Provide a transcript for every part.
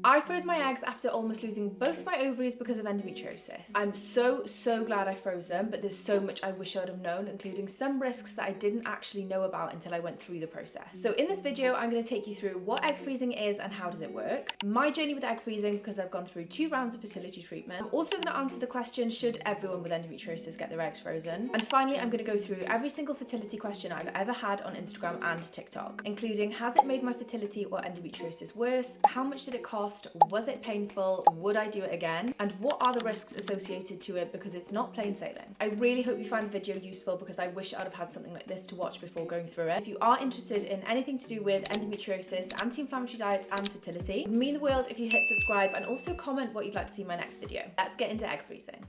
I froze my eggs after almost losing both my ovaries because of endometriosis. I'm so glad I froze them, but there's so much I wish I would have known, including some risks that I didn't actually know about until I went through the process. So in this video, I'm going to take you through what egg freezing is and how does it work, my journey with egg freezing because I've gone through 2 rounds of fertility treatment. I'm also going to answer the question, should everyone with endometriosis get their eggs frozen? And finally, I'm going to go through every single fertility question I've ever had on Instagram and TikTok, including has it made my fertility or endometriosis worse? How much did it cost? Was it painful? Would I do it again? And what are the risks associated to it, because it's not plain sailing. I really hope you find the video useful because I wish I'd have had something like this to watch before going through it. If you are interested in anything to do with endometriosis, anti-inflammatory diets and fertility, it would mean the world if you hit subscribe and also comment what you'd like to see in my next video. Let's get into egg freezing.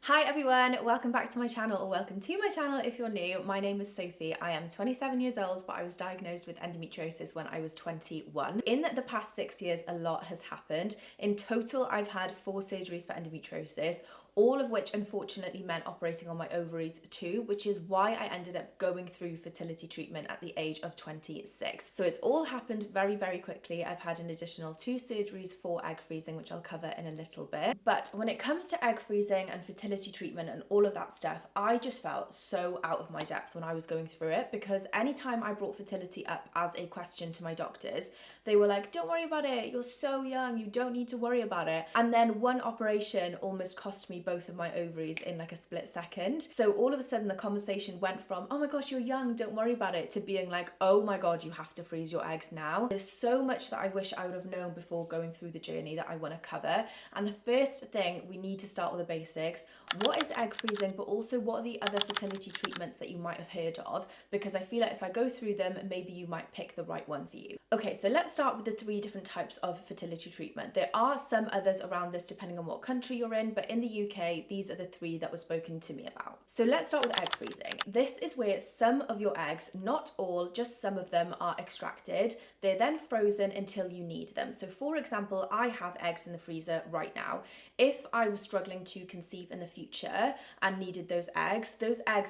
Hi everyone, welcome back to my channel, or welcome to my channel if you're new. My name is Sophie. I am 27 years old, but I was diagnosed with endometriosis when I was 21. In the past 6 years, a lot has happened. In total, I've had 4 surgeries for endometriosis, all of which unfortunately meant operating on my ovaries too, which is why I ended up going through fertility treatment at the age of 26. So it's all happened very quickly. I've had an additional 2 surgeries for egg freezing, which I'll cover in a little bit. But when it comes to egg freezing and fertility treatment and all of that stuff, I just felt so out of my depth when I was going through it, because anytime I brought fertility up as a question to my doctors, they were like, don't worry about it, you're so young, you don't need to worry about it. And then one operation almost cost me both of my ovaries in like a split second. So all of a sudden the conversation went from, oh my gosh, you're young, don't worry about it, to being like, oh my god, you have to freeze your eggs now. There's so much that I wish I would have known before going through the journey that I want to cover. And the first thing, we need to start with the basics. What is egg freezing, but also what are the other fertility treatments that you might have heard of? Because I feel like if I go through them, maybe you might pick the right one for you. Okay, so let's start with the 3 different types of fertility treatment. There are some others around this depending on what country you're in, but in the UK, these are the 3 that were spoken to me about. So let's start with egg freezing. This is where some of your eggs, not all, just some of them, are extracted. They're then frozen until you need them. So for example, I have eggs in the freezer right now. If I was struggling to conceive in the future and needed those eggs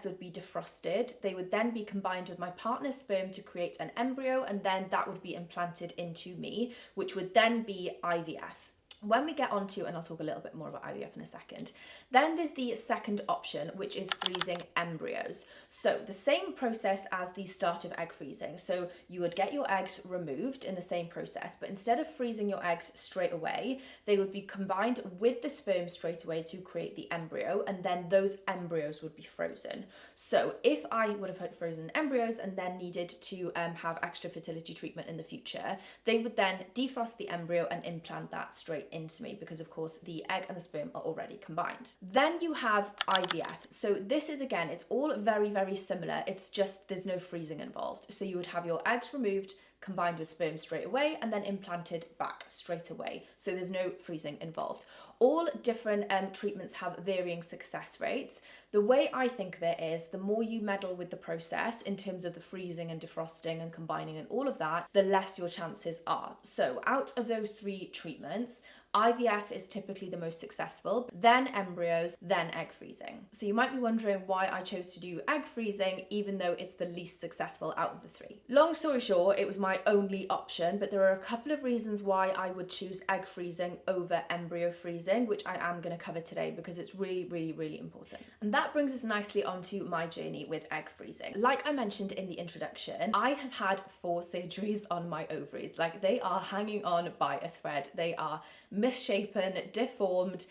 would be defrosted. They would then be combined with my partner's sperm to create an embryo, and then that would be implanted into me, which would then be IVF. When we get onto, and I'll talk a little bit more about IVF in a second, then there's the second option, which is freezing embryos. So the same process as the start of egg freezing. So you would get your eggs removed in the same process, but instead of freezing your eggs straight away, they would be combined with the sperm straight away to create the embryo, and then those embryos would be frozen. So if I would have had frozen embryos and then needed to have extra fertility treatment in the future, they would then defrost the embryo and implant that straight into me, because of course the egg and the sperm are already combined. Then you have IVF. So this is, again, it's all very similar. It's just there's no freezing involved. So you would have your eggs removed, combined with sperm straight away, and then implanted back straight away. So there's no freezing involved. All different treatments have varying success rates. The way I think of it is the more you meddle with the process in terms of the freezing and defrosting and combining and all of that, the less your chances are. So out of those 3 treatments, IVF is typically the most successful, then embryos, then egg freezing. So you might be wondering why I chose to do egg freezing even though it's the least successful out of the 3. Long story short, it was my only option, but there are a couple of reasons why I would choose egg freezing over embryo freezing, which I am going to cover today because it's really important. And that brings us nicely onto my journey with egg freezing. Like I mentioned in the introduction, I have had 4 surgeries on my ovaries. Like, they are hanging on by a thread. They are misshapen, deformed.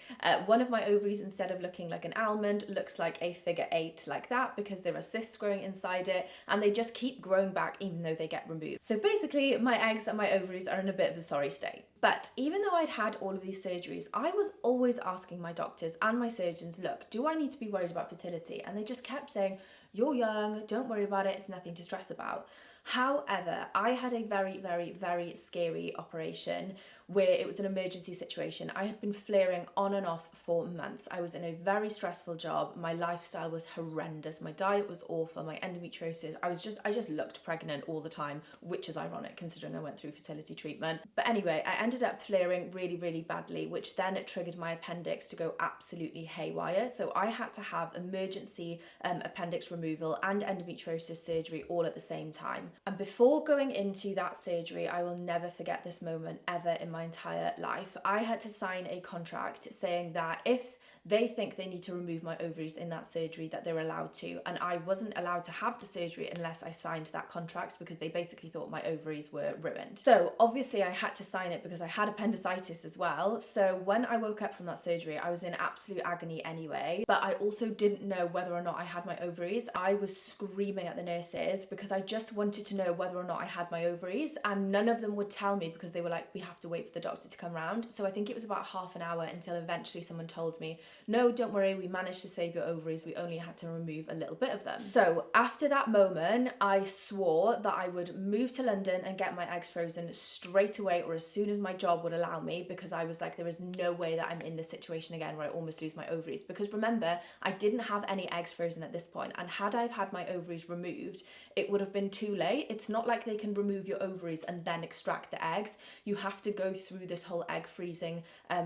One of my ovaries, instead of looking like an almond, looks like a figure 8, like that, because there are cysts growing inside it, and they just keep growing back even though they get removed. So basically, my eggs and my ovaries are in a bit of a sorry state. But even though I'd had all of these surgeries, I was always asking my doctors and my surgeons, look, do I need to be worried about fertility? And they just kept saying, you're young, don't worry about it, it's nothing to stress about. However, I had a very scary operation where it was an emergency situation. I had been flaring on and off for months. I was in a very stressful job. My lifestyle was horrendous. My diet was awful. My endometriosis, I just looked pregnant all the time, which is ironic considering I went through fertility treatment. But anyway, I ended up flaring really, really badly, which then it triggered my appendix to go absolutely haywire. So I had to have emergency appendix removal and endometriosis surgery all at the same time. And before going into that surgery, I will never forget this moment ever in my entire life. I had to sign a contract saying that if they think they need to remove my ovaries in that surgery, that they're allowed to. And I wasn't allowed to have the surgery unless I signed that contract, because they basically thought my ovaries were ruined. So obviously I had to sign it because I had appendicitis as well. So when I woke up from that surgery, I was in absolute agony anyway, but I also didn't know whether or not I had my ovaries. I was screaming at the nurses because I just wanted to know whether or not I had my ovaries, and none of them would tell me because they were like, we have to wait for the doctor to come round. So I think it was about half an hour until eventually someone told me, no, don't worry, we managed to save your ovaries. We only had to remove a little bit of them. So after that moment, I swore that I would move to London and get my eggs frozen straight away, or as soon as my job would allow me, because I was like, there is no way that I'm in this situation again where I almost lose my ovaries. Because remember, I didn't have any eggs frozen at this point, and had I had my ovaries removed, it would have been too late. It's not like they can remove your ovaries and then extract the eggs. You have to go through this whole egg freezing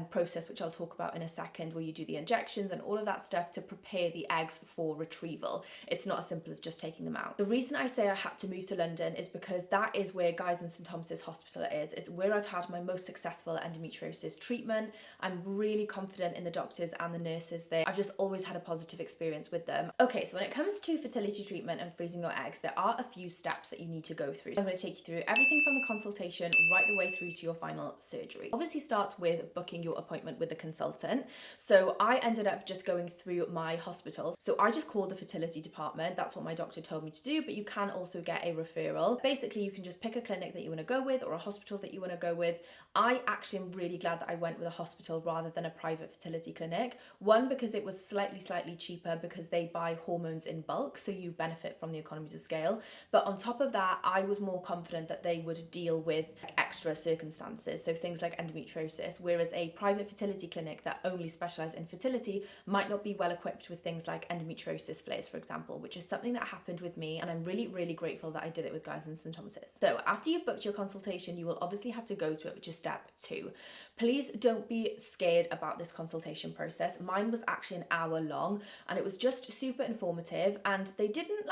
process, which I'll talk about in a second, where you do the injections and all of that stuff to prepare the eggs for retrieval. It's not as simple as just taking them out. The reason I say I had to move to London is because that is where Guy's and St Thomas's Hospital is. It's where I've had my most successful endometriosis treatment. I'm really confident in the doctors and the nurses there. I've just always had a positive experience with them. Okay, so when it comes to fertility treatment and freezing your eggs, there are a few steps that you need to go through. So I'm going to take you through everything from the consultation right the way through to your final surgery. Obviously starts with booking your appointment with the consultant. So I ended up just going through my hospital. So I just called the fertility department. That's what my doctor told me to do, but you can also get a referral. Basically, you can just pick a clinic that you want to go with or a hospital that you want to go with. I actually am really glad that I went with a hospital rather than a private fertility clinic. One, because it was slightly cheaper because they buy hormones in bulk, so you benefit from the economies of scale. But on top of that, I was more confident that they would deal with extra circumstances, so things like endometriosis, whereas a private fertility clinic that only specialises in fertility might not be well equipped with things like endometriosis flares, for example, which is something that happened with me, and I'm really, really grateful that I did it with Guy's and St Thomas's. So after you've booked your consultation, you will obviously have to go to it, which is step 2. Please don't be scared about this consultation process. Mine was actually an hour long, and it was just super informative, and they didn't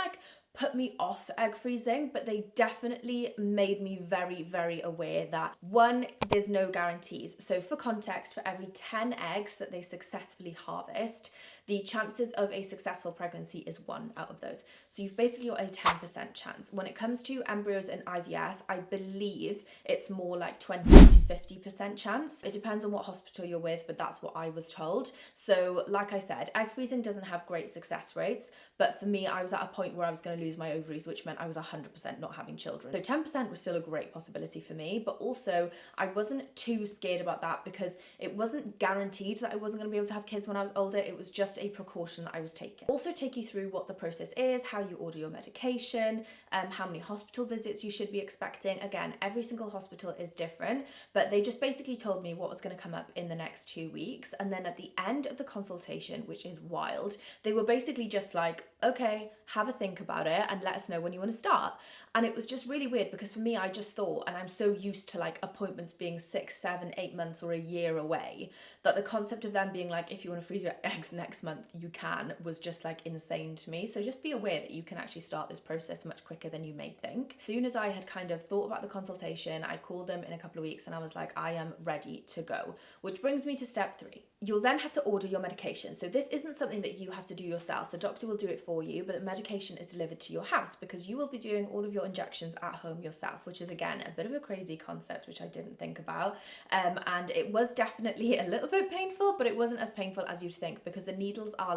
put me off egg freezing, but they definitely made me very, very aware that, one, there's no guarantees. So for context, for every 10 eggs that they successfully harvest, the chances of a successful pregnancy is 1 out of those. So you've basically got a 10% chance. When it comes to embryos and IVF, I believe it's more like 20 to 50% chance. It depends on what hospital you're with, but that's what I was told. So like I said, egg freezing doesn't have great success rates, but for me, I was at a point where I was going to lose my ovaries, which meant I was 100% not having children. So 10% was still a great possibility for me, but also I wasn't too scared about that because it wasn't guaranteed that I wasn't going to be able to have kids when I was older. It was just a precaution that I was taking. Also take you through what the process is, how you order your medication, how many hospital visits you should be expecting. Again, every single hospital is different, but they just basically told me what was going to come up in the next 2 weeks. And then at the end of the consultation, which is wild, they were basically just like, okay, have a think about it and let us know when you want to start. And it was just really weird because for me, I just thought, and I'm so used to appointments being 6, 7, 8 months or a year away, that the concept of them being like, if you want to freeze your eggs next month, you can, was just insane to me. So just be aware that you can actually start this process much quicker than you may think. As soon as I had kind of thought about the consultation, I called them in a couple of weeks and I was like, I am ready to go. Which brings me to step 3. You'll then have to order your medication. So this isn't something that you have to do yourself. The doctor will do it for you, but the medication is delivered to your house because you will be doing all of your injections at home yourself, which is again a bit of a crazy concept, which I didn't think about. And it was definitely a little bit painful, but it wasn't as painful as you'd think because the needles are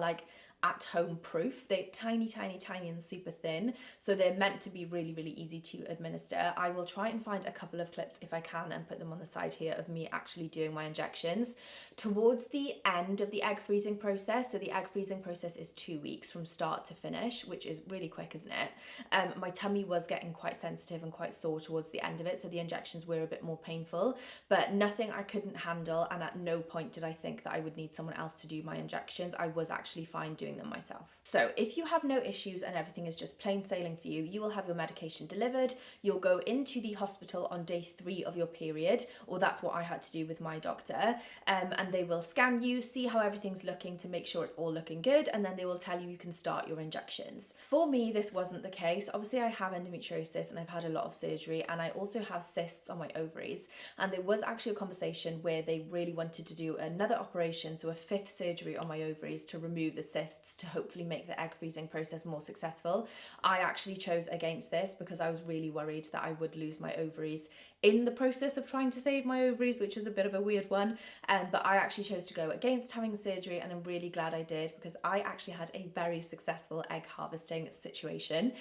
at-home proof. They're tiny, tiny, tiny and super thin, so they're meant to be really, really easy to administer. I will try and find a couple of clips if I can and put them on the side here of me actually doing my injections. Towards the end of the egg freezing process, so the egg freezing process is 2 weeks from start to finish, which is really quick, isn't it? My tummy was getting quite sensitive and quite sore towards the end of it, so the injections were a bit more painful, but nothing I couldn't handle, and at no point did I think that I would need someone else to do my injections. I was actually fine doing them myself. So if you have no issues and everything is just plain sailing for you, you will have your medication delivered. You'll go into the hospital on day 3 of your period, or that's what I had to do with my doctor, and they will scan you, see how everything's looking to make sure it's all looking good, and then they will tell you you can start your injections. For me, this wasn't the case. Obviously, I have endometriosis and I've had a lot of surgery, and I also have cysts on my ovaries, and there was actually a conversation where they really wanted to do another operation, so a 5th surgery on my ovaries to remove the cysts to hopefully make the egg freezing process more successful. I actually chose against this because I was really worried that I would lose my ovaries in the process of trying to save my ovaries, which is a bit of a weird one, but I actually chose to go against having surgery, and I'm really glad I did because I actually had a very successful egg harvesting situation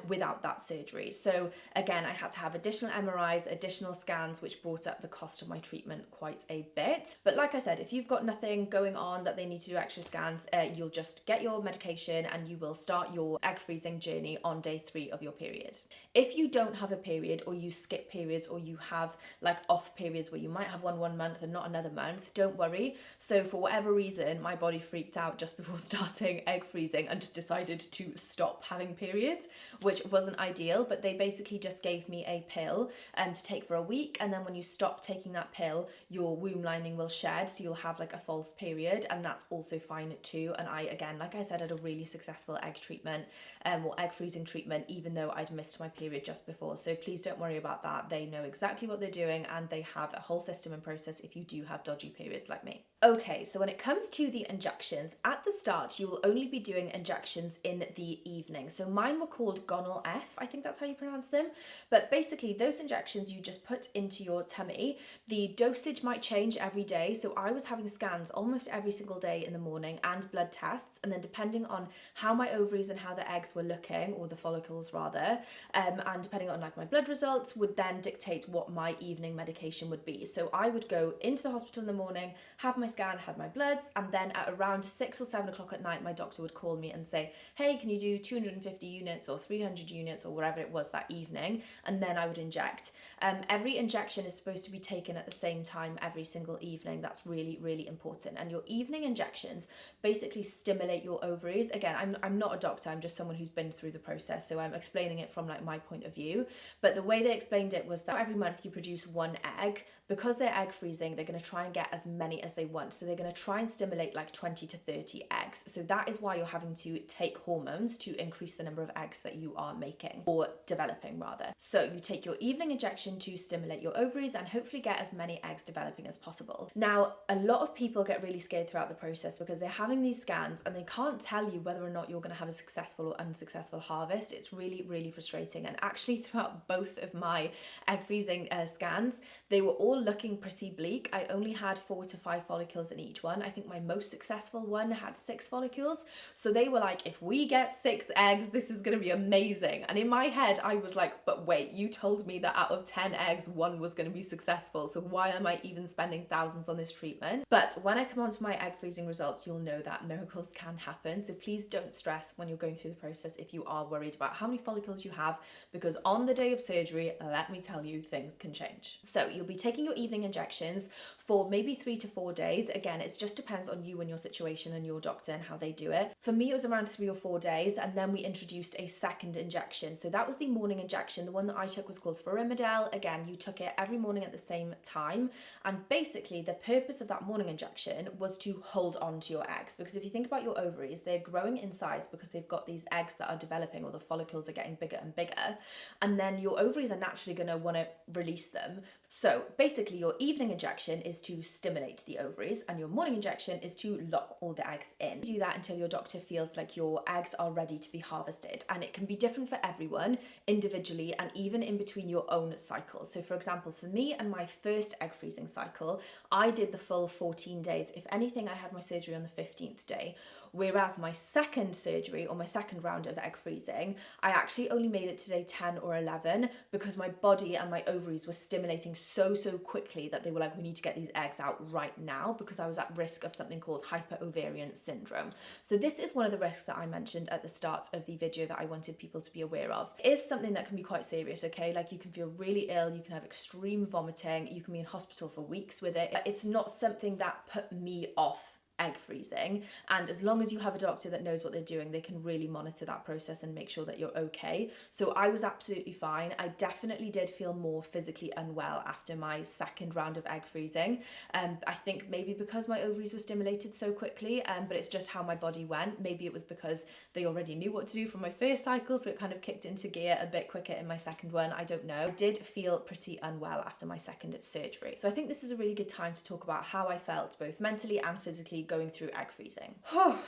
without that surgery. So again, I had to have additional MRIs, additional scans, which brought up the cost of my treatment quite a bit. But like I said, if you've got nothing going on that they need to do extra scans, you'll just get your medication and you will start your egg freezing journey on day 3 of your period. If you don't have a period, or you skip periods, or you have like off periods where you might have one month and not another month, don't worry. So for whatever reason, my body freaked out just before starting egg freezing and just decided to stop having periods, which wasn't ideal, but they basically just gave me a pill to take for a week, and then when you stop taking that pill, your womb lining will shed, so you'll have like a false period, and that's also fine too. And I, again, like I said, had a really successful egg treatment or egg freezing treatment, even though I'd missed my period just before. So please don't worry about that. They know exactly what they're doing, and they have a whole system in process if you do have dodgy periods like me. Okay, so when it comes to the injections, at the start you will only be doing injections in the evening. So mine were called Gonal F, I think that's how you pronounce them. But basically those injections you just put into your tummy. The dosage might change every day. So I was having scans almost every single day in the morning and blood tests. And then depending on how my ovaries and how the eggs were looking, or the follicles rather, and depending on like my blood results, would then dictate what my evening medication would be. So I would go into the hospital in the morning, have my scan, had my bloods, and then at around 6 or 7 o'clock at night, my doctor would call me and say, hey, can you do 250 units or 300 units or whatever it was that evening? And then I would inject. Every injection is supposed to be taken at the same time every single evening. That's really, really important. And your evening injections basically stimulate your ovaries. Again, I'm not a doctor, I'm just someone who's been through the process, so I'm explaining it from like my point of view. But the way they explained it was that every month you produce 1 egg. Because they're egg freezing, they're going to try and get as many as they want. So they're going to try and stimulate like 20 to 30 eggs. So that is why you're having to take hormones to increase the number of eggs that you are making, or developing rather. So you take your evening injection to stimulate your ovaries and hopefully get as many eggs developing as possible. Now, a lot of people get really scared throughout the process because they're having these scans and they can't tell you whether or not you're going to have a successful or unsuccessful harvest. It's really, really frustrating. And actually throughout both of my egg freezing scans, they were all looking pretty bleak. I only had 4 to 5 follicles in each one. I think my most successful one had 6 follicles. So they were like, if we get 6 eggs, this is going to be amazing. And in my head, I was like, but wait, you told me that out of 10 eggs, 1 was going to be successful. So why am I even spending thousands on this treatment? But when I come on to my egg freezing results, you'll know that miracles can happen. So please don't stress when you're going through the process if you are worried about how many follicles you have, because on the day of surgery, let me tell you, things can change. So you'll be taking your evening injections for maybe 3 to 4 days. Again, it just depends on you and your situation and your doctor and how they do it. For me, it was around 3 or 4 days, and then we introduced a second injection. So that was the morning injection. The one that I took was called Fertility. Again, you took it every morning at the same time, and basically the purpose of that morning injection was to hold on to your eggs, because if you think about your ovaries, they're growing in size because they've got these eggs that are developing, or the follicles are getting bigger and bigger, and then your ovaries are naturally going to want to release them. So basically your evening injection is to stimulate the ovaries, and your morning injection is to lock all the eggs in. Do that until your doctor feels like your eggs are ready to be harvested, and it can be different for everyone individually and even in between your own cycles. So for example, for me and my first egg freezing cycle, I did the full 14 days. If anything, I had my surgery on the 15th day. Whereas my second surgery, or my second round of egg freezing, I actually only made it to day 10 or 11 because my body and my ovaries were stimulating so quickly that they were like, we need to get these eggs out right now, because I was at risk of something called hyperovarian syndrome. So this is one of the risks that I mentioned at the start of the video that I wanted people to be aware of. It is something that can be quite serious, okay? Like, you can feel really ill, you can have extreme vomiting, you can be in hospital for weeks with it. It's not something that put me off egg freezing, and as long as you have a doctor that knows what they're doing, they can really monitor that process and make sure that you're okay. So I was absolutely fine. I definitely did feel more physically unwell after my second round of egg freezing. I think maybe because my ovaries were stimulated so quickly, but it's just how my body went. Maybe it was because they already knew what to do from my first cycle, so it kind of kicked into gear a bit quicker in my second one. I don't know. I did feel pretty unwell after my second surgery. So I think this is a really good time to talk about how I felt both mentally and physically going through egg freezing.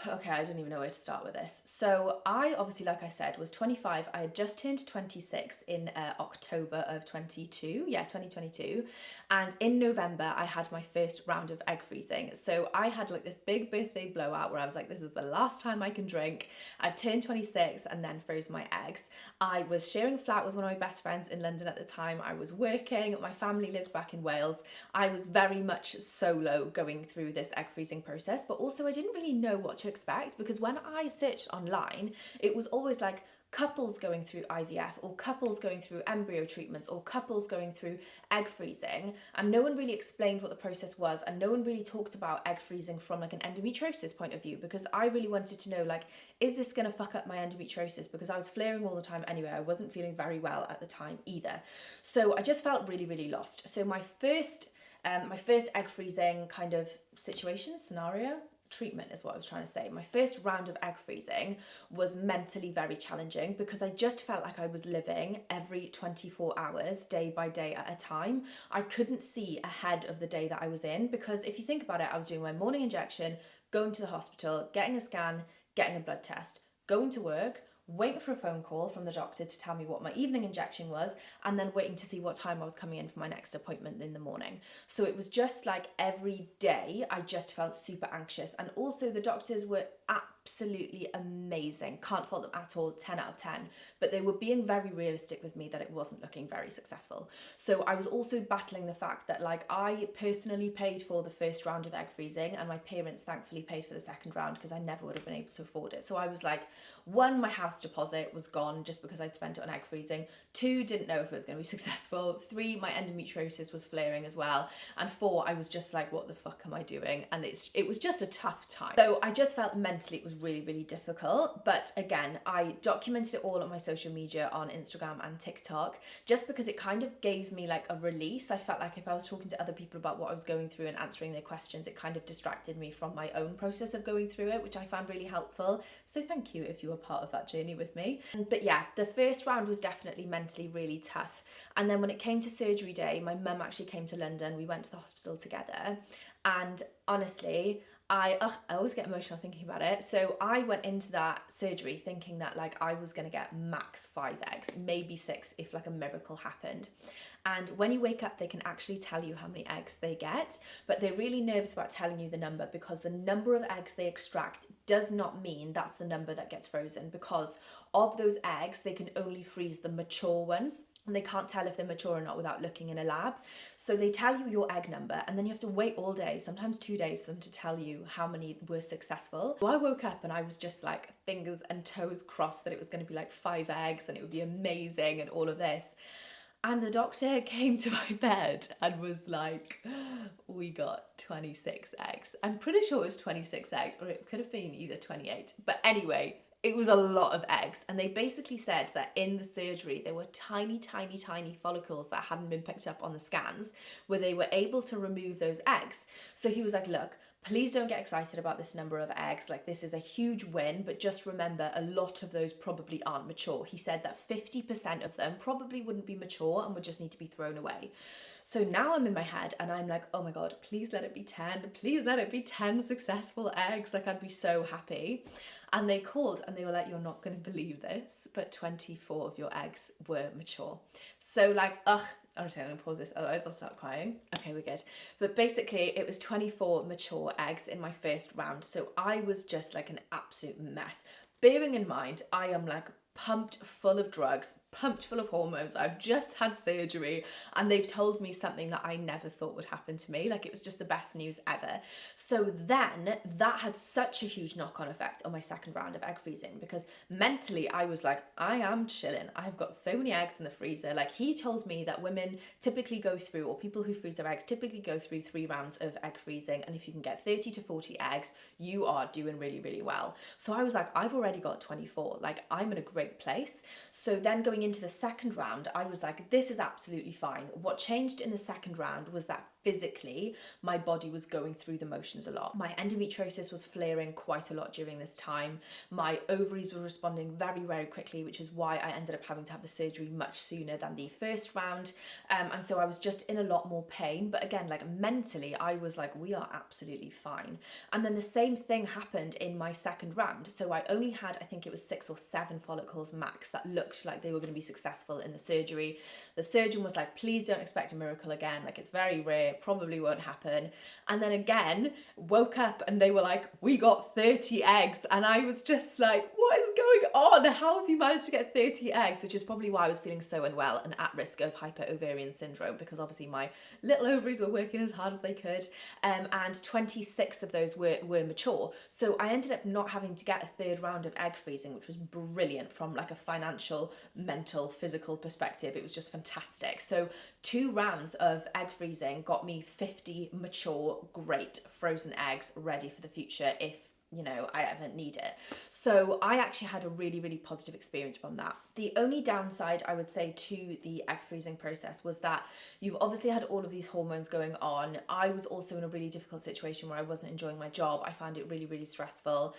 Okay, I don't even know where to start with this. So I obviously, like I said, was 25. I had just turned 26 in October of 2022. And in November, I had my first round of egg freezing. So I had like this big birthday blowout where I was like, this is the last time I can drink. I turned 26 and then froze my eggs. I was sharing a flat with one of my best friends in London at the time. I was working, my family lived back in Wales. I was very much solo going through this egg freezing process, but also I didn't really know what to expect, because when I searched online, it was always like couples going through IVF, or couples going through embryo treatments, or couples going through egg freezing, and no one really explained what the process was, and no one really talked about egg freezing from like an endometriosis point of view, because I really wanted to know, like, is this going to fuck up my endometriosis, because I was flaring all the time anyway. I wasn't feeling very well at the time either, so I just felt really lost. So my first egg freezing kind of treatment is what I was trying to say. My first round of egg freezing was mentally very challenging, because I just felt like I was living every 24 hours, day by day at a time. I couldn't see ahead of the day that I was in, because if you think about it, I was doing my morning injection, going to the hospital, getting a scan, getting a blood test, going to work, waiting for a phone call from the doctor to tell me what my evening injection was, and then waiting to see what time I was coming in for my next appointment in the morning. So it was just like every day I just felt super anxious. And also the doctors were absolutely amazing. Can't fault them at all, 10 out of 10. But they were being very realistic with me that it wasn't looking very successful. So I was also battling the fact that, like, I personally paid for the first round of egg freezing, and my parents thankfully paid for the second round, because I never would have been able to afford it. So I was like, 1, my house deposit was gone just because I'd spent it on egg freezing. 2, didn't know if it was going to be successful. 3, my endometriosis was flaring as well. And 4, I was just like, what the fuck am I doing? And it was just a tough time. So I just felt mentally it was really difficult. But again, I documented it all on my social media on Instagram and TikTok, just because it kind of gave me like a release. I felt like if I was talking to other people about what I was going through and answering their questions, it kind of distracted me from my own process of going through it, which I found really helpful. So thank you if you were part of that journey with me. But yeah, the first round was definitely mentally really tough. And then when it came to surgery day, my mum actually came to London. We went to the hospital together, and honestly, I always get emotional thinking about it. So I went into that surgery thinking that like I was going to get max 5 eggs, maybe 6 if like a miracle happened. And when you wake up, they can actually tell you how many eggs they get, but they're really nervous about telling you the number, because the number of eggs they extract does not mean that's the number that gets frozen, because of those eggs, they can only freeze the mature ones, and they can't tell if they're mature or not without looking in a lab. So they tell you your egg number, and then you have to wait all day, sometimes 2 days, for them to tell you how many were successful. So I woke up and I was just like fingers and toes crossed that it was going to be like 5 eggs and it would be amazing and all of this. And the doctor came to my bed and was like, we got 26 eggs. I'm pretty sure it was 26 eggs, or it could have been either 28. But anyway, it was a lot of eggs. And they basically said that in the surgery, there were tiny follicles that hadn't been picked up on the scans, where they were able to remove those eggs. So he was like, look, please don't get excited about this number of eggs. Like, this is a huge win, but just remember a lot of those probably aren't mature. He said that 50% of them probably wouldn't be mature and would just need to be thrown away. So now I'm in my head and I'm like, oh my God, please let it be 10. Please let it be 10 successful eggs. Like, I'd be so happy. And they called and they were like, you're not going to believe this, but 24 of your eggs were mature. So like, honestly, I'm going to pause this, otherwise I'll start crying. Okay, we're good. But basically, it was 24 mature eggs in my first round. So I was just like an absolute mess. Bearing in mind, I am like pumped full of drugs, pumped full of hormones. I've just had surgery and they've told me something that I never thought would happen to me. Like, it was just the best news ever. So then that had such a huge knock-on effect on my second round of egg freezing, because mentally I was like, I am chilling. I've got so many eggs in the freezer. Like, he told me that women typically go through, or people who freeze their eggs typically go through 3 rounds of egg freezing. And if you can get 30 to 40 eggs, you are doing really, really well. So I was like, I've already got 24. Like, I'm in a great place. So then going into the second round, I was like, this is absolutely fine. What changed in the second round was that physically my body was going through the motions a lot. My endometriosis was flaring quite a lot during this time. My ovaries were responding very, very quickly, which is why I ended up having to have the surgery much sooner than the first round. And so I was just in a lot more pain. But again, like, mentally, I was like, we are absolutely fine. And then the same thing happened in my second round. So I only had, I think it was 6 or 7 follicles max that looked like they were going to be successful in the surgery. The surgeon was like, please don't expect a miracle again. Like, it's very rare, probably won't happen. And then again, woke up and they were like, we got 30 eggs. And I was just like, what is going on? How have you managed to get 30 eggs? Which is probably why I was feeling so unwell and at risk of hyperovarian syndrome, because obviously my little ovaries were working as hard as they could. And 26 of those were mature. So I ended up not having to get a third round of egg freezing, which was brilliant from like a financial, mental, physical perspective. It was just fantastic. So 2 rounds of egg freezing got me 50 mature, great frozen eggs ready for the future if, you know, I ever need it. So I actually had a really, really positive experience from that. The only downside I would say to the egg freezing process was that you've obviously had all of these hormones going on. I was also in a really difficult situation where I wasn't enjoying my job. I found it really, really stressful.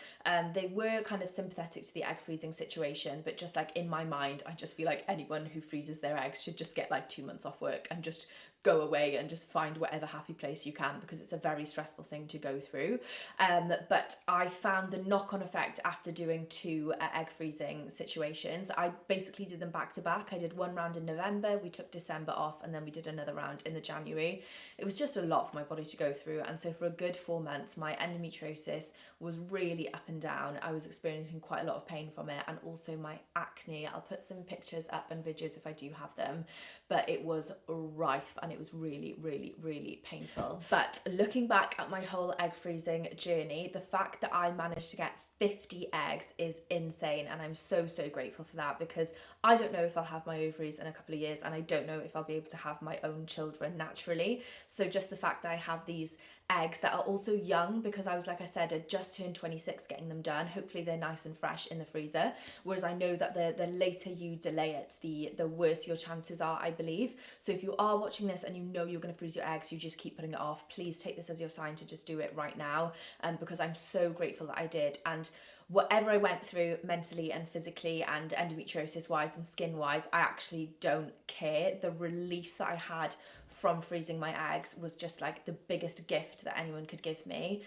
They were kind of sympathetic to the egg freezing situation, but just like in my mind, I just feel like anyone who freezes their eggs should just get like 2 months off work and just go away and just find whatever happy place you can, because it's a very stressful thing to go through. But I found the knock-on effect after doing 2 egg freezing situations. I basically did them back to back. I did 1 round in November, we took December off, and then we did another round in the January. It was just a lot for my body to go through. And so for a good 4 months, my endometriosis was really up and down. I was experiencing quite a lot of pain from it, and also my acne. I'll put some pictures up and videos if I do have them, but it was rife and it was really, really, really painful. But looking back at my whole egg freezing journey, the fact that I managed to get 50 eggs is insane, and I'm so, so grateful for that, because I don't know if I'll have my ovaries in a couple of years, and I don't know if I'll be able to have my own children naturally. So just the fact that I have these eggs that are also young, because I was, like I said, I just turned 26 getting them done. Hopefully they're nice and fresh in the freezer, whereas I know that the later you delay it, the worse your chances are, I believe. So if you are watching this and you know you're going to freeze your eggs, you just keep putting it off. Please take this as your sign to just do it right now, because I'm so grateful that I did. And whatever I went through mentally and physically and endometriosis wise and skin wise, I actually don't care. The relief that I had from freezing my eggs was just like the biggest gift that anyone could give me.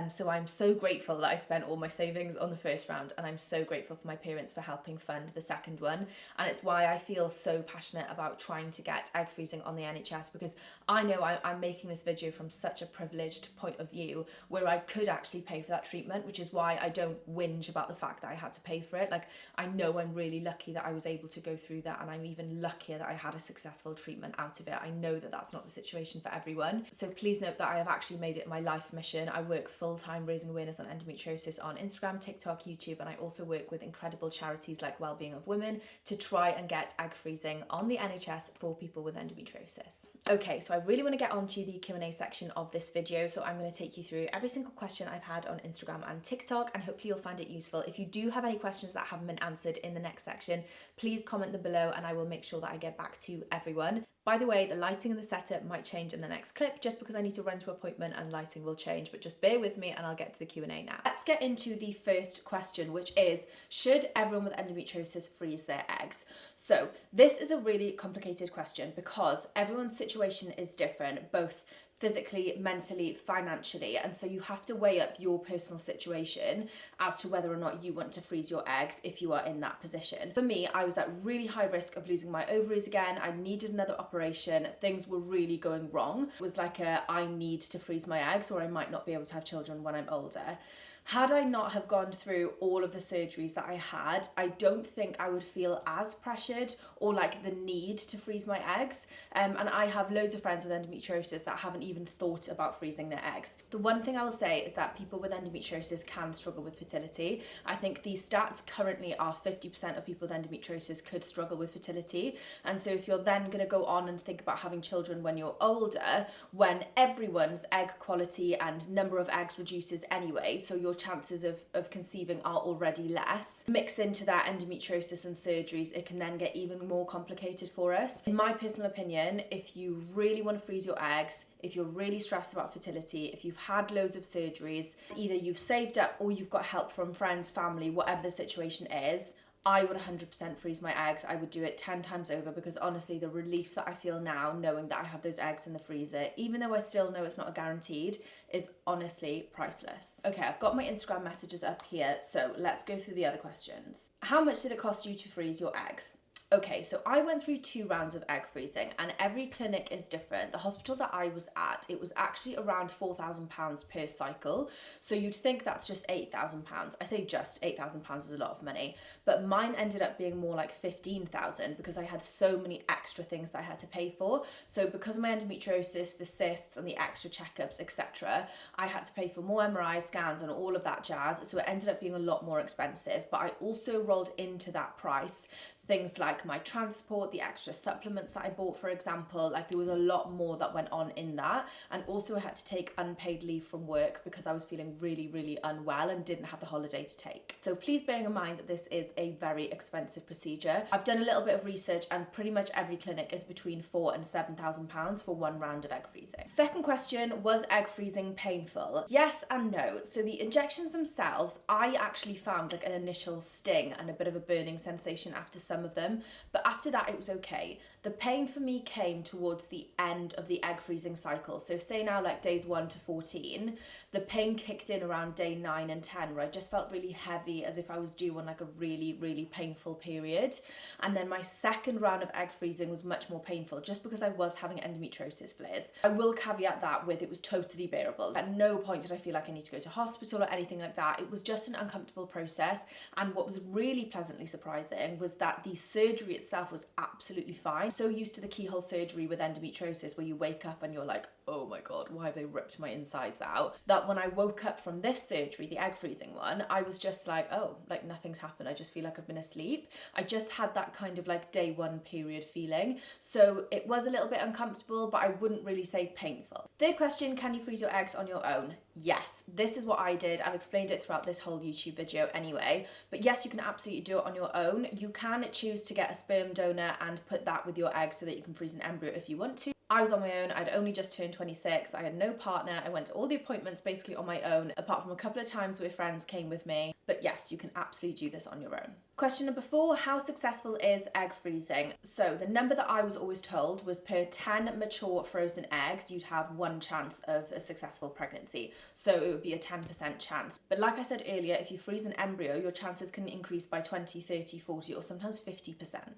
So I'm so grateful that I spent all my savings on the first round, and I'm so grateful for my parents for helping fund the second one. And it's why I feel so passionate about trying to get egg freezing on the NHS, because I know I'm making this video from such a privileged point of view where I could actually pay for that treatment, which is why I don't whinge about the fact that I had to pay for it. Like, I know I'm really lucky that I was able to go through that, and I'm even luckier that I had a successful treatment out of it. I know that that's not the situation for everyone. So please note that I have actually made it my life mission. I work full-time raising awareness on endometriosis on Instagram, TikTok, YouTube, and I also work with incredible charities like Wellbeing of Women to try and get egg freezing on the NHS for people with endometriosis. Okay, so I really want to get on to the Q&A section of this video. So I'm going to take you through every single question I've had on Instagram and TikTok, and hopefully you'll find it useful. If you do have any questions that haven't been answered in the next section, please comment them below and I will make sure that I get back to everyone. By the way, the lighting and the setup might change in the next clip just because I need to run to an appointment and lighting will change, but just bear with me and I'll get to the Q&A now. Let's get into the first question, which is, should everyone with endometriosis freeze their eggs? So this is a really complicated question because everyone's situation is different, both physically, mentally, financially, and so you have to weigh up your personal situation as to whether or not you want to freeze your eggs if you are in that position. For me, I was at really high risk of losing my ovaries again. I needed another operation. Things were really going wrong. It was like I need to freeze my eggs or I might not be able to have children when I'm older. Had I not have gone through all of the surgeries that I had, I don't think I would feel as pressured or like the need to freeze my eggs. And I have loads of friends with endometriosis that haven't even thought about freezing their eggs. The one thing I will say is that people with endometriosis can struggle with fertility. I think the stats currently are 50% of people with endometriosis could struggle with fertility. And so if you're then going to go on and think about having children when you're older, when everyone's egg quality and number of eggs reduces anyway, so your chances of conceiving are already less. Mix into that endometriosis and surgeries, it can then get even more complicated for us. In my personal opinion, if you really want to freeze your eggs, if you're really stressed about fertility, if you've had loads of surgeries, either you've saved up or you've got help from friends, family, whatever the situation is, I would 100% freeze my eggs. I would do it 10 times over because honestly, the relief that I feel now knowing that I have those eggs in the freezer, even though I still know it's not a guaranteed, is honestly priceless. Okay, I've got my Instagram messages up here, so let's go through the other questions. How much did it cost you to freeze your eggs? Okay, so I went through 2 rounds of egg freezing and every clinic is different. The hospital that I was at, it was actually around £4,000 per cycle. So you'd think that's just £8,000. I say just, £8,000 is a lot of money, but mine ended up being more like £15,000 because I had so many extra things that I had to pay for. So because of my endometriosis, the cysts and the extra checkups, etc., I had to pay for more MRI scans and all of that jazz. So it ended up being a lot more expensive, but I also rolled into that price things like my transport, the extra supplements that I bought, for example. Like there was a lot more that went on in that. And also I had to take unpaid leave from work because I was feeling really, really unwell and didn't have the holiday to take. So please bearing in mind that this is a very expensive procedure. I've done a little bit of research and pretty much every clinic is between £4,000 and £7,000 for 1 round of egg freezing. Second question, was egg freezing painful? Yes and no. So the injections themselves, I actually found like an initial sting and a bit of a burning sensation after some of them, but after that it was okay. The pain for me came towards the end of the egg freezing cycle. So say now like days 1 to 14, the pain kicked in around day 9 and 10 where I just felt really heavy as if I was due on like a really, really painful period. And then my second round of egg freezing was much more painful just because I was having endometriosis flares. I will caveat that with it was totally bearable. At no point did I feel like I need to go to hospital or anything like that. It was just an uncomfortable process. And what was really pleasantly surprising was that the surgery itself was absolutely fine. So used to the keyhole surgery with endometriosis where you wake up and you're like, oh my God, why have they ripped my insides out? That when I woke up from this surgery, the egg freezing one, I was just like, oh, like nothing's happened. I just feel like I've been asleep. I just had that kind of like day 1 period feeling. So it was a little bit uncomfortable, but I wouldn't really say painful. Third question, can you freeze your eggs on your own? Yes, this is what I did. I've explained it throughout this whole YouTube video anyway, but yes, you can absolutely do it on your own. You can choose to get a sperm donor and put that with your eggs so that you can freeze an embryo if you want to. I was on my own. I'd only just turned 26. I had no partner. I went to all the appointments basically on my own, apart from a couple of times where friends came with me. But yes, you can absolutely do this on your own. Question number 4, how successful is egg freezing? So the number that I was always told was per 10 mature frozen eggs, you'd have 1 chance of a successful pregnancy. So it would be a 10% chance. But like I said earlier, if you freeze an embryo, your chances can increase by 20, 30, 40, or sometimes 50%.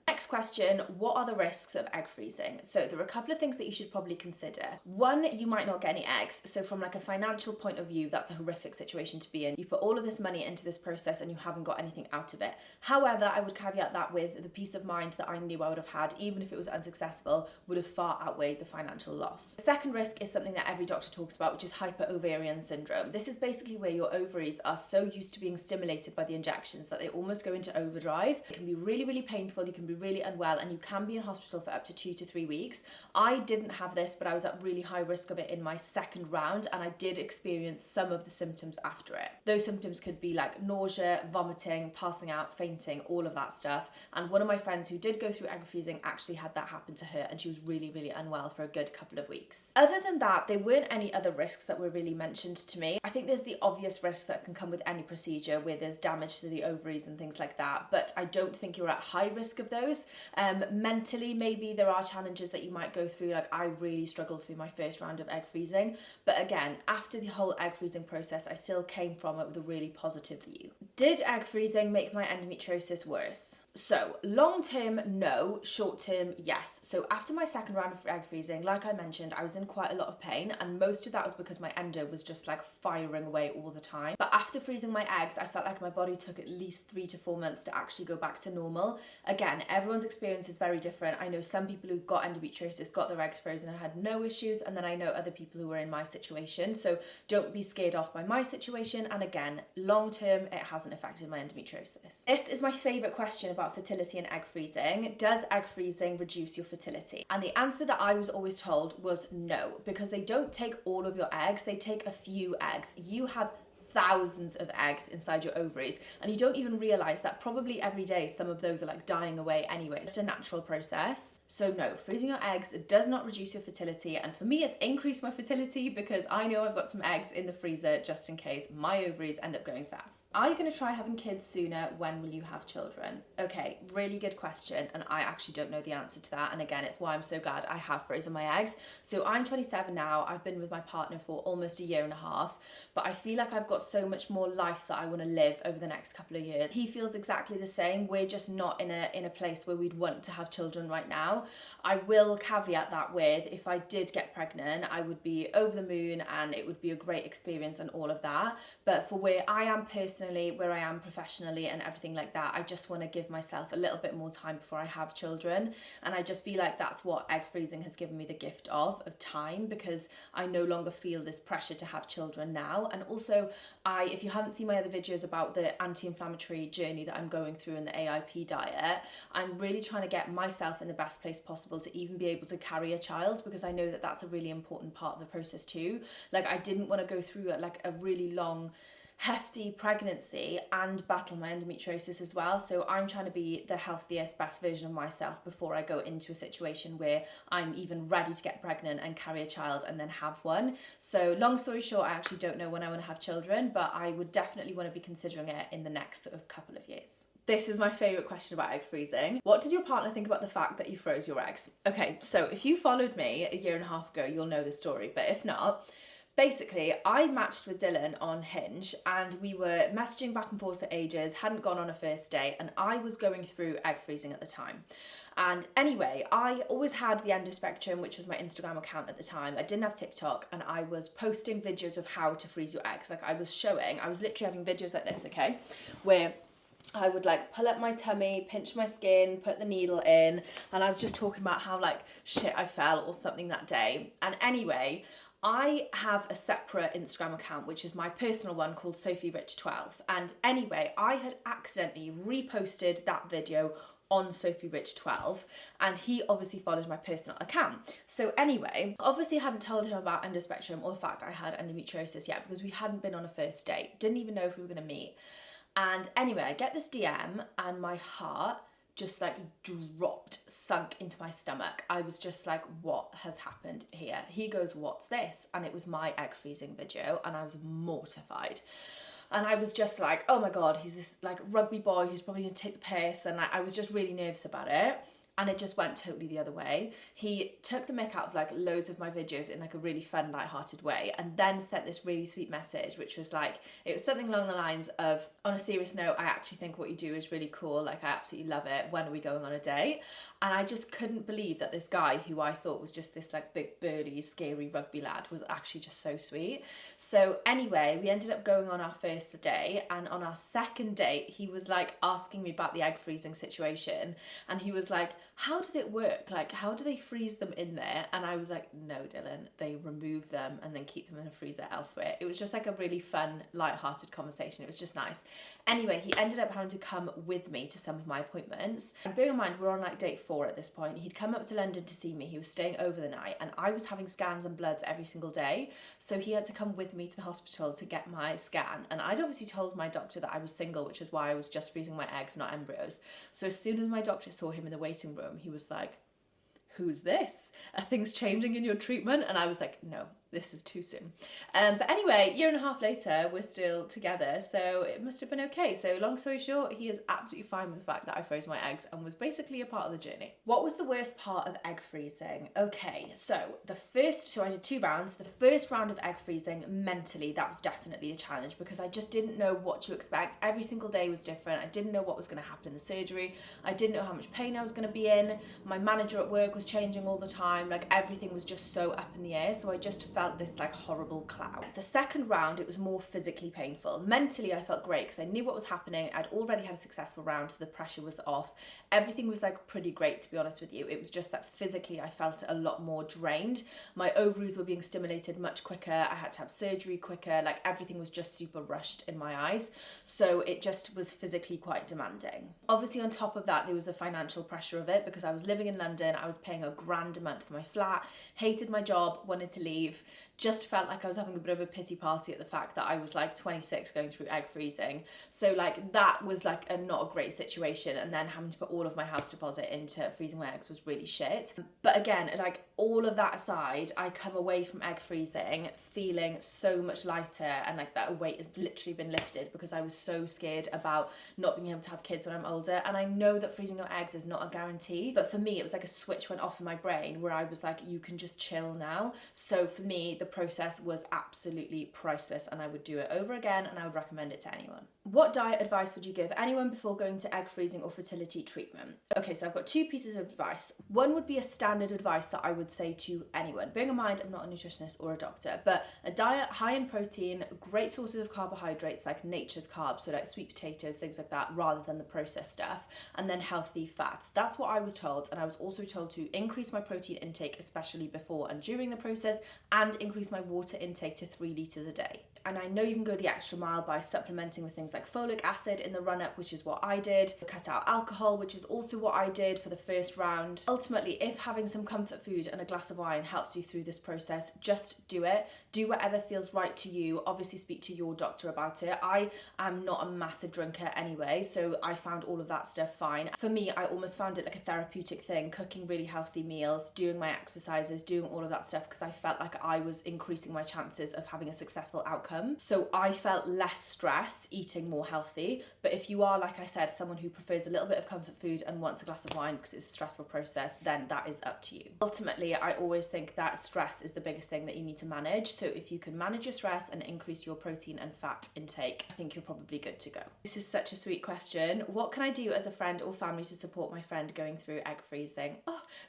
Next question, what are the risks of egg freezing? So there are a couple of things that you should probably consider. 1, you might not get any eggs. So from like a financial point of view, that's a horrific situation to be in. You put all of this money into this process and you haven't got anything out of it. However, I would caveat that with the peace of mind that I knew I would have had, even if it was unsuccessful, would have far outweighed the financial loss. The second risk is something that every doctor talks about, which is hyperovarian syndrome. This is basically where your ovaries are so used to being stimulated by the injections that they almost go into overdrive. It can be really, really painful, you can be really unwell, and you can be in hospital for up to 2 to 3 weeks. I didn't have this, but I was at really high risk of it in my second round, and I did experience some of the symptoms after it. Those symptoms could be like nausea, vomiting, passing out, fainting, all of that stuff. And one of my friends who did go through egg freezing actually had that happen to her, and she was really, really unwell for a good couple of weeks. Other than that, there weren't any other risks that were really mentioned to me. I think there's the obvious risks that can come with any procedure where there's damage to the ovaries and things like that, but I don't think you're at high risk of those. Mentally, maybe there are challenges that you might go through. Like, I really struggled through my first round of egg freezing, but again, after the whole egg freezing process, I still came from it with a really positive view. Did egg freezing make my endometriosis worse? So long term, no. Short term, yes. So after my second round of egg freezing, like I mentioned, I was in quite a lot of pain, and most of that was because my endo was just like firing away all the time. But after freezing my eggs, I felt like my body took at least 3 to 4 months to actually go back to normal. Again, everyone's experience is very different. I know some people who got endometriosis got their eggs frozen and had no issues, and then I know other people who were in my situation. So don't be scared off by my situation. And again, long term, it hasn't affected my endometriosis. This is my favourite question about fertility and egg freezing. Does egg freezing reduce your fertility? And the answer that I was always told was no, because they don't take all of your eggs, they take a few eggs. You have thousands of eggs inside your ovaries, and you don't even realize that probably every day some of those are like dying away anyway. It's a natural process. So no, freezing your eggs does not reduce your fertility, and for me it's increased my fertility because I know I've got some eggs in the freezer just in case my ovaries end up going south. Are you going to try having kids sooner? When will you have children? Okay, really good question, and I actually don't know the answer to that, and again, it's why I'm so glad I have frozen my eggs. So I'm 27 now, I've been with my partner for almost a year and a half, but I feel like I've got so much more life that I want to live over the next couple of years. He feels exactly the same. We're just not in a place where we'd want to have children right now. I will caveat that with, if I did get pregnant, I would be over the moon and it would be a great experience and all of that. But for where I am personally, where I am professionally and everything like that, I just want to give myself a little bit more time before I have children. And I just feel like that's what egg freezing has given me the gift of time, because I no longer feel this pressure to have children now. And also, if you haven't seen my other videos about the anti-inflammatory journey that I'm going through in the AIP diet, I'm really trying to get myself in the best place possible to even be able to carry a child, because I know that that's a really important part of the process too. Like, I didn't want to go through a really long hefty pregnancy and battle my endometriosis as well. So I'm trying to be the healthiest, best version of myself before I go into a situation where I'm even ready to get pregnant and carry a child and then have one. So long story short, I actually don't know when I want to have children, but I would definitely want to be considering it in the next sort of couple of years. This is my favourite question about egg freezing. What does your partner think about the fact that you froze your eggs? Okay, so if you followed me a year and a half ago, you'll know the story, but if not, basically, I matched with Dylan on Hinge and we were messaging back and forth for ages, hadn't gone on a first date, and I was going through egg freezing at the time. And anyway, I always had the Endo Spectrum, which was my Instagram account at the time. I didn't have TikTok, and I was posting videos of how to freeze your eggs. Like, I was literally having videos like this, okay, where I would like pull up my tummy, pinch my skin, put the needle in, and I was just talking about how like shit I felt or something that day. And anyway, I have a separate Instagram account, which is my personal one, called SophieRich12. And anyway, I had accidentally reposted that video on SophieRich12, and he obviously followed my personal account. So anyway, obviously I hadn't told him about Endo Spectrum or the fact that I had endometriosis yet, because we hadn't been on a first date, didn't even know if we were going to meet. And anyway, I get this DM and my heart just like dropped, sunk into my stomach. I was just like, what has happened here? He goes, what's this? And it was my egg freezing video, and I was mortified. And I was just like, oh my God, he's this like rugby boy who's probably gonna take the piss. And I was just really nervous about it. And it just went totally the other way. He took the mick out of like loads of my videos in like a really fun, lighthearted way, and then sent this really sweet message, which was like, it was something along the lines of, on a serious note, I actually think what you do is really cool. Like, I absolutely love it. When are we going on a date? And I just couldn't believe that this guy, who I thought was just this like big burly, scary rugby lad, was actually just so sweet. So anyway, we ended up going on our first date, and on our second date, he was like asking me about the egg freezing situation, and he was like, how does it work? Like, how do they freeze them in there? And I was like, no, Dylan, they remove them and then keep them in a freezer elsewhere. It was just like a really fun, light-hearted conversation. It was just nice. Anyway, he ended up having to come with me to some of my appointments. And bear in mind, we're on like day 4 at this point. He'd come up to London to see me. He was staying over the night, and I was having scans and bloods every single day. So he had to come with me to the hospital to get my scan. And I'd obviously told my doctor that I was single, which is why I was just freezing my eggs, not embryos. So as soon as my doctor saw him in the waiting room, he was like, who's this? Are things changing in your treatment? And I was like, no, this is too soon. But anyway, 1.5 years later, we're still together, so it must have been okay. So long story short, he is absolutely fine with the fact that I froze my eggs and was basically a part of the journey. What was the worst part of egg freezing? Okay, so I did 2 rounds. The first round of egg freezing, mentally, that was definitely a challenge because I just didn't know what to expect. Every single day was different. I didn't know what was going to happen in the surgery. I didn't know how much pain I was going to be in. My manager at work was changing all the time. Like, everything was just so up in the air, so I just felt this like horrible cloud. The second round, it was more physically painful. Mentally, I felt great because I knew what was happening. I'd already had a successful round, so the pressure was off. Everything was like pretty great, to be honest with you. It was just that physically I felt a lot more drained. My ovaries were being stimulated much quicker. I had to have surgery quicker. Like, everything was just super rushed in my eyes. So it just was physically quite demanding. Obviously, on top of that, there was the financial pressure of it because I was living in London. I was paying £1,000 a month for my flat, hated my job, wanted to leave. Just felt like I was having a bit of a pity party at the fact that I was like 26 going through egg freezing. So like that was like not a great situation, and then having to put all of my house deposit into freezing my eggs was really shit. But again, like all of that aside, I come away from egg freezing feeling so much lighter, and like that weight has literally been lifted because I was so scared about not being able to have kids when I'm older. And I know that freezing your eggs is not a guarantee, but for me it was like a switch went off in my brain where I was like, you can just chill now. So for me, the process was absolutely priceless, and I would do it over again, and I would recommend it to anyone. What diet advice would you give anyone before going to egg freezing or fertility treatment? Okay, so I've got 2 pieces of advice. One would be a standard advice that I would say to anyone. Bearing in mind, I'm not a nutritionist or a doctor, but a diet high in protein, great sources of carbohydrates like nature's carbs, so like sweet potatoes, things like that, rather than the processed stuff, and then healthy fats. That's what I was told, and I was also told to increase my protein intake, especially before and during the process, and increase my water intake to 3 litres a day. And I know you can go the extra mile by supplementing with things like folic acid in the run-up, which is what I did. Cut out alcohol, which is also what I did for the first round. Ultimately, if having some comfort food and a glass of wine helps you through this process, just do it. Do whatever feels right to you. Obviously speak to your doctor about it. I am not a massive drinker anyway, so I found all of that stuff fine. For me, I almost found it like a therapeutic thing, cooking really healthy meals, doing my exercises, doing all of that stuff, because I felt like I was increasing my chances of having a successful outcome. So I felt less stressed eating more healthy. But if you are, like I said, someone who prefers a little bit of comfort food and wants a glass of wine because it's a stressful process, then that is up to you. Ultimately, I always think that stress is the biggest thing that you need to manage. So if you can manage your stress and increase your protein and fat intake, I think you're probably good to go. This is such a sweet question. What can I do as a friend or family to support my friend going through egg freezing?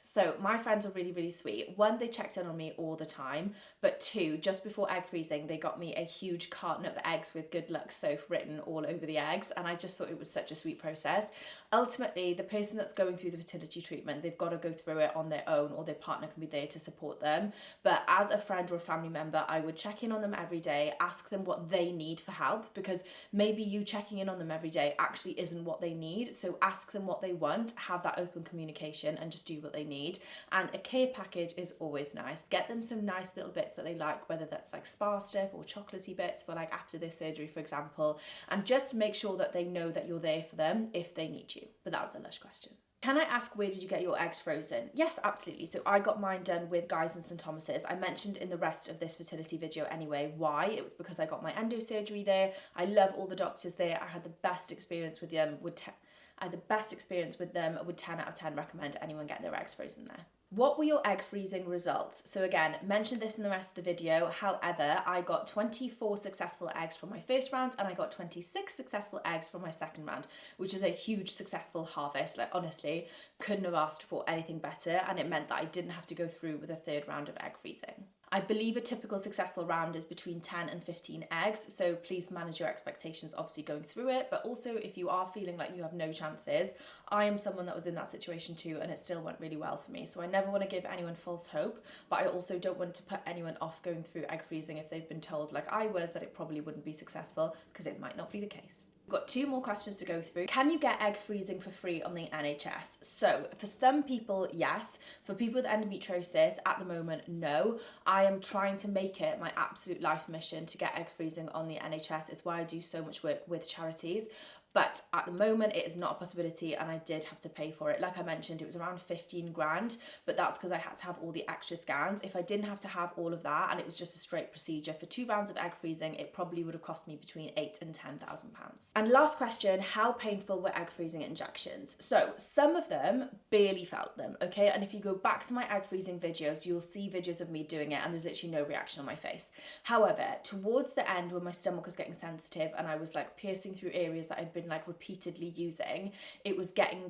So my friends were really, really sweet. 1, they checked in on me all the time, but 2, just before egg freezing, they got me a huge carton of eggs with good luck Soph written all over the eggs, and I just thought it was such a sweet process. Ultimately, the person that's going through the fertility treatment, they've got to go through it on their own, or their partner can be there to support them. But as a friend or a family member, I would check in on them every day, ask them what they need for help, because maybe you checking in on them every day actually isn't what they need. So ask them what they want, have that open communication, and just do what they need. And a care package is always nice. Get them some nice little bits that they like, whether that's like spa stuff or chocolatey bits for like after their surgery, for example, and just make sure that they know that you're there for them if they need you. But that was a lush question. Can I ask, where did you get your eggs frozen? Yes, absolutely. So I got mine done with Guy's and St Thomas's. I mentioned in the rest of this fertility video anyway why. It was because I got my endo surgery there. I love all the doctors there. I had the best experience with them. Would 10 out of 10 recommend anyone get their eggs frozen there. What were your egg freezing results? So again, mentioned this in the rest of the video. However, I got 24 successful eggs from my first round, and I got 26 successful eggs from my second round, which is a huge successful harvest. Like, honestly, couldn't have asked for anything better, and it meant that I didn't have to go through with a 3rd round of egg freezing. I believe a typical successful round is between 10 and 15 eggs, so please manage your expectations obviously going through it, but also if you are feeling like you have no chances, I am someone that was in that situation too and it still went really well for me. So I never want to give anyone false hope, but I also don't want to put anyone off going through egg freezing if they've been told, like I was, that it probably wouldn't be successful, because it might not be the case. We've got 2 more questions to go through. Can you get egg freezing for free on the NHS? So for some people, yes. For people with endometriosis, at the moment, no. I am trying to make it my absolute life mission to get egg freezing on the NHS. It's why I do so much work with charities. But at the moment, it is not a possibility and I did have to pay for it. Like I mentioned, it was around 15 grand, but that's because I had to have all the extra scans. If I didn't have to have all of that and it was just a straight procedure for 2 rounds of egg freezing, it probably would have cost me between £8,000 and £10,000. And last question, how painful were egg freezing injections? So some of them barely felt them, okay? And if you go back to my egg freezing videos, you'll see videos of me doing it and there's literally no reaction on my face. However, towards the end when my stomach was getting sensitive and I was like piercing through areas that I'd been like repeatedly using, it was getting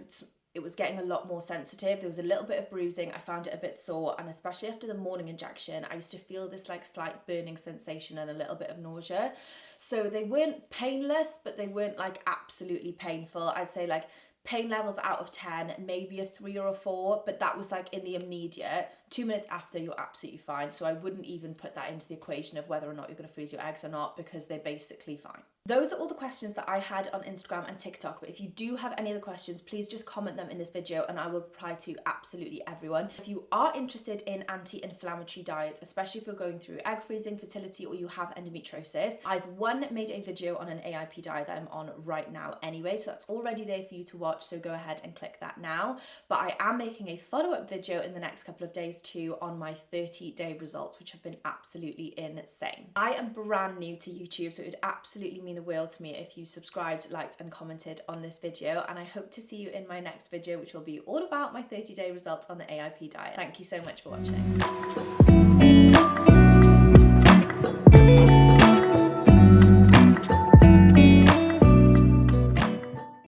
a lot more sensitive. There was a little bit of bruising. I found it a bit sore, and especially after the morning injection, I used to feel this like slight burning sensation and a little bit of nausea. So they weren't painless, but they weren't like absolutely painful. I'd say like pain levels out of 10, maybe a 3 or a 4, but that was like in the immediate. 2 minutes after, you're absolutely fine. So I wouldn't even put that into the equation of whether or not you're going to freeze your eggs or not, because they're basically fine. Those are all the questions that I had on Instagram and TikTok, but if you do have any other questions, please just comment them in this video and I will reply to absolutely everyone. If you are interested in anti-inflammatory diets, especially if you're going through egg freezing, fertility, or you have endometriosis, I've made a video on an AIP diet that I'm on right now anyway, so that's already there for you to watch, so go ahead and click that now. But I am making a follow-up video in the next couple of days too on my 30-day results, which have been absolutely insane. I am brand new to YouTube, so it would absolutely mean the world to me if you subscribed, liked and commented on this video, and I hope to see you in my next video, which will be all about my 30-day results on the AIP diet. Thank you so much for watching.